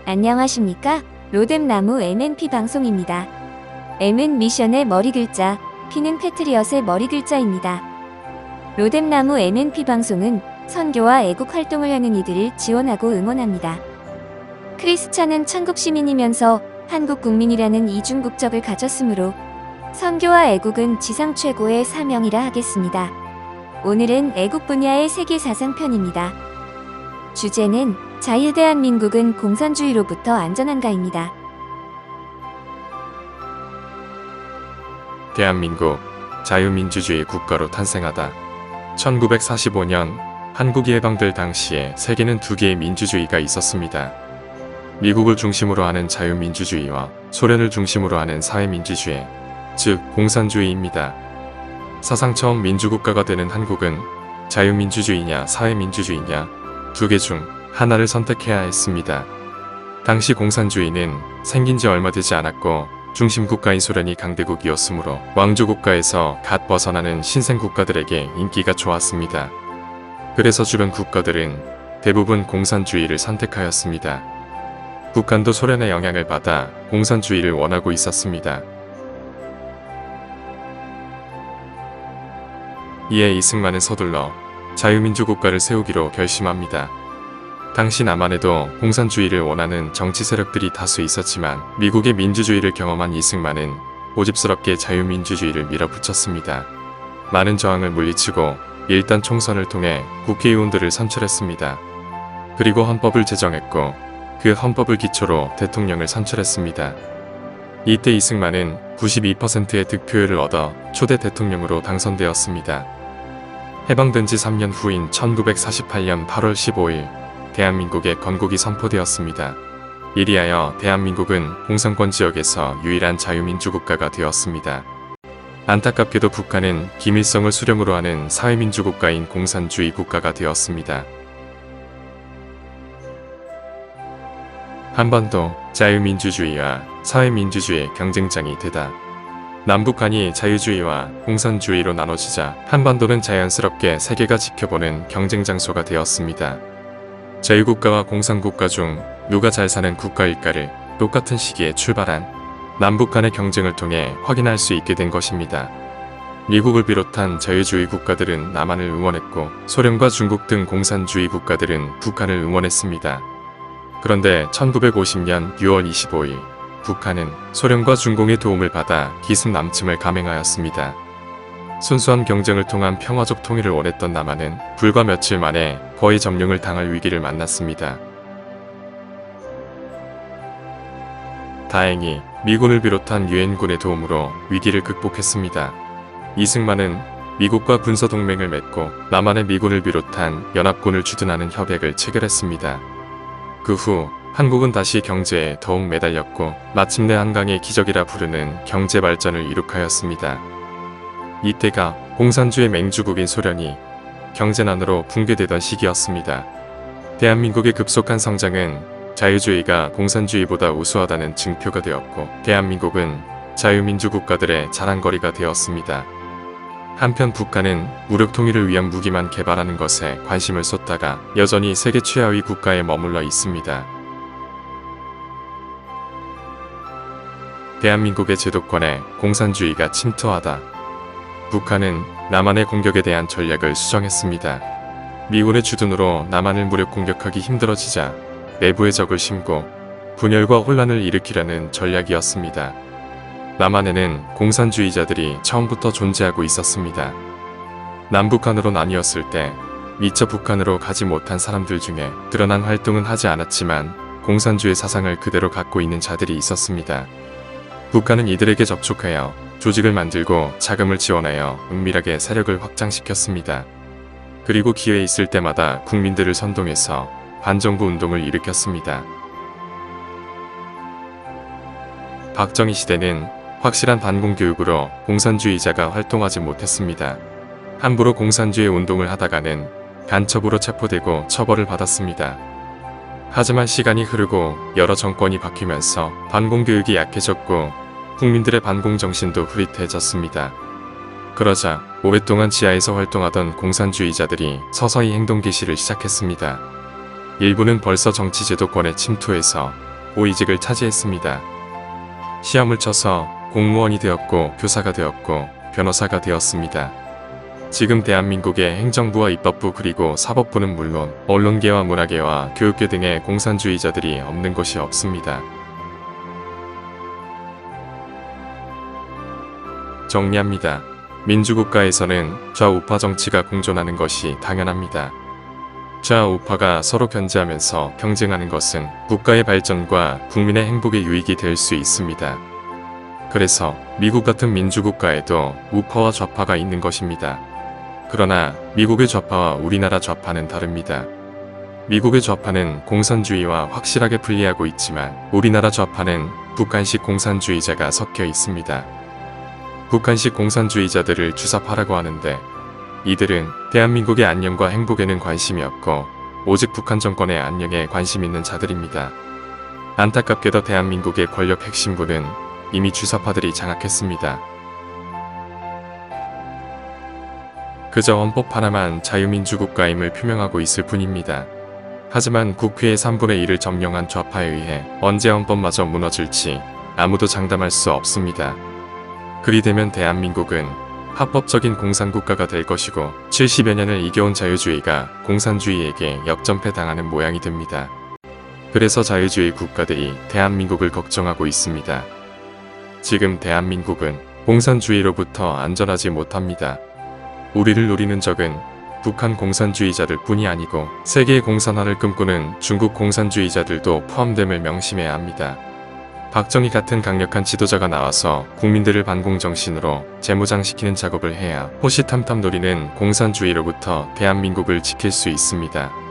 안녕하십니까? 로뎀나무 MNP 방송입니다. M은 미션의 머리 글자, P는 패트리엇의 머리 글자입니다. 로뎀나무 MNP 방송은 선교와 애국 활동을 하는 이들을 지원하고 응원합니다. 크리스찬은 천국 시민이면서 한국 국민이라는 이중국적을 가졌으므로 선교와 애국은 지상 최고의 사명이라 하겠습니다. 오늘은 애국 분야의 세계 사상편입니다. 주제는 자유대한민국은 공산주의로부터 안전한가입니다. 대한민국 자유민주주의 국가로 탄생하다. 1945년 한국이 해방될 당시에 세계는 두 개의 민주주의가 있었습니다. 미국을 중심으로 하는 자유민주주의와 소련을 중심으로 하는 사회민주주의, 즉 공산주의입니다. 사상 처음 민주국가가 되는 한국은 자유민주주의냐 사회민주주의냐 두 개 중 하나를 선택해야 했습니다. 당시 공산주의는 생긴 지 얼마 되지 않았고 중심국가인 소련이 강대국이었으므로 왕조국가에서 갓 벗어나는 신생국가들에게 인기가 좋았습니다. 그래서 주변 국가들은 대부분 공산주의를 선택하였습니다. 북한도 소련의 영향을 받아 공산주의를 원하고 있었습니다. 이에 이승만은 서둘러 자유민주국가를 세우기로 결심합니다. 당시 남한에도 공산주의를 원하는 정치 세력들이 다수 있었지만 미국의 민주주의를 경험한 이승만은 고집스럽게 자유민주주의를 밀어붙였습니다. 많은 저항을 물리치고 일단 총선을 통해 국회의원들을 선출했습니다. 그리고 헌법을 제정했고 그 헌법을 기초로 대통령을 선출했습니다. 이때 이승만은 92%의 득표율을 얻어 초대 대통령으로 당선되었습니다. 해방된 지 3년 후인 1948년 8월 15일 대한민국의 건국이 선포되었습니다. 이리하여 대한민국은 공산권 지역에서 유일한 자유민주국가가 되었습니다. 안타깝게도 북한은 김일성을 수령으로 하는 사회민주국가인 공산주의 국가가 되었습니다. 한반도 자유민주주의와 사회민주주의의 경쟁장이 되다. 남북한이 자유주의와 공산주의로 나눠지자 한반도는 자연스럽게 세계가 지켜보는 경쟁 장소가 되었습니다. 자유국가와 공산국가 중 누가 잘 사는 국가일까를 똑같은 시기에 출발한 남북한의 경쟁을 통해 확인할 수 있게 된 것입니다. 미국을 비롯한 자유주의 국가들은 남한을 응원했고 소련과 중국 등 공산주의 국가들은 북한을 응원했습니다. 그런데 1950년 6월 25일 북한은 소련과 중공의 도움을 받아 기습남침을 감행하였습니다. 순수한 경쟁을 통한 평화적 통일을 원했던 남한은 불과 며칠 만에 거의 점령을 당할 위기를 만났습니다. 다행히 미군을 비롯한 유엔군의 도움으로 위기를 극복했습니다. 이승만은 미국과 군사동맹을 맺고 남한의 미군을 비롯한 연합군을 주둔하는 협약을 체결했습니다. 그 후 한국은 다시 경제에 더욱 매달렸고 마침내 한강의 기적이라 부르는 경제발전을 이룩하였습니다. 이때가 공산주의 맹주국인 소련이 경제난으로 붕괴되던 시기였습니다. 대한민국의 급속한 성장은 자유주의가 공산주의보다 우수하다는 증표가 되었고 대한민국은 자유민주국가들의 자랑거리가 되었습니다. 한편 북한은 무력 통일을 위한 무기만 개발하는 것에 관심을 쏟다가 여전히 세계 최하위 국가에 머물러 있습니다. 대한민국의 제도권에 공산주의가 침투하다. 북한은 남한의 공격에 대한 전략을 수정했습니다. 미군의 주둔으로 남한을 무력 공격하기 힘들어지자 내부의 적을 심고 분열과 혼란을 일으키려는 전략이었습니다. 남한에는 공산주의자들이 처음부터 존재하고 있었습니다. 남북한으로 나뉘었을 때 미처 북한으로 가지 못한 사람들 중에 드러난 활동은 하지 않았지만 공산주의 사상을 그대로 갖고 있는 자들이 있었습니다. 북한은 이들에게 접촉하여 조직을 만들고 자금을 지원하여 은밀하게 세력을 확장시켰습니다. 그리고 기회 있을 때마다 국민들을 선동해서 반정부 운동을 일으켰습니다. 박정희 시대는 확실한 반공교육으로 공산주의자가 활동하지 못했습니다. 함부로 공산주의 운동을 하다가는 간첩으로 체포되고 처벌을 받았습니다. 하지만 시간이 흐르고 여러 정권이 바뀌면서 반공교육이 약해졌고 국민들의 반공정신도 흐릿해졌습니다. 그러자 오랫동안 지하에서 활동하던 공산주의자들이 서서히 행동 개시를 시작했습니다. 일부는 벌써 정치 제도권에 침투해서 고위직을 차지했습니다. 시험을 쳐서 공무원이 되었고 교사가 되었고 변호사가 되었습니다. 지금 대한민국의 행정부와 입법부 그리고 사법부는 물론 언론계와 문화계와 교육계 등의 공산주의자들이 없는 곳이 없습니다. 정리합니다. 민주국가에서는 좌우파 정치가 공존하는 것이 당연합니다. 좌우파가 서로 견제하면서 경쟁하는 것은 국가의 발전과 국민의 행복에 유익이 될 수 있습니다. 그래서 미국 같은 민주국가에도 우파와 좌파가 있는 것입니다. 그러나 미국의 좌파와 우리나라 좌파는 다릅니다. 미국의 좌파는 공산주의와 확실하게 분리하고 있지만 우리나라 좌파는 북한식 공산주의자가 섞여 있습니다. 북한식 공산주의자들을 주사파라고 하는데 이들은 대한민국의 안녕과 행복에는 관심이 없고 오직 북한 정권의 안녕에 관심 있는 자들입니다. 안타깝게도 대한민국의 권력 핵심부는 이미 주사파들이 장악했습니다. 그저 헌법 하나만 자유민주국가임을 표명하고 있을 뿐입니다. 하지만 국회의 3분의 1을 점령한 좌파에 의해 언제 헌법마저 무너질지 아무도 장담할 수 없습니다. 그리 되면 대한민국은 합법적인 공산국가가 될 것이고 70여 년을 이겨온 자유주의가 공산주의에게 역전패당하는 모양이 됩니다. 그래서 자유주의 국가들이 대한민국을 걱정하고 있습니다. 지금 대한민국은 공산주의로부터 안전하지 못합니다. 우리를 노리는 적은 북한 공산주의자들 뿐이 아니고 세계의 공산화를 꿈꾸는 중국 공산주의자들도 포함됨을 명심해야 합니다. 박정희 같은 강력한 지도자가 나와서 국민들을 반공정신으로 재무장시키는 작업을 해야 호시탐탐 노리는 공산주의로부터 대한민국을 지킬 수 있습니다.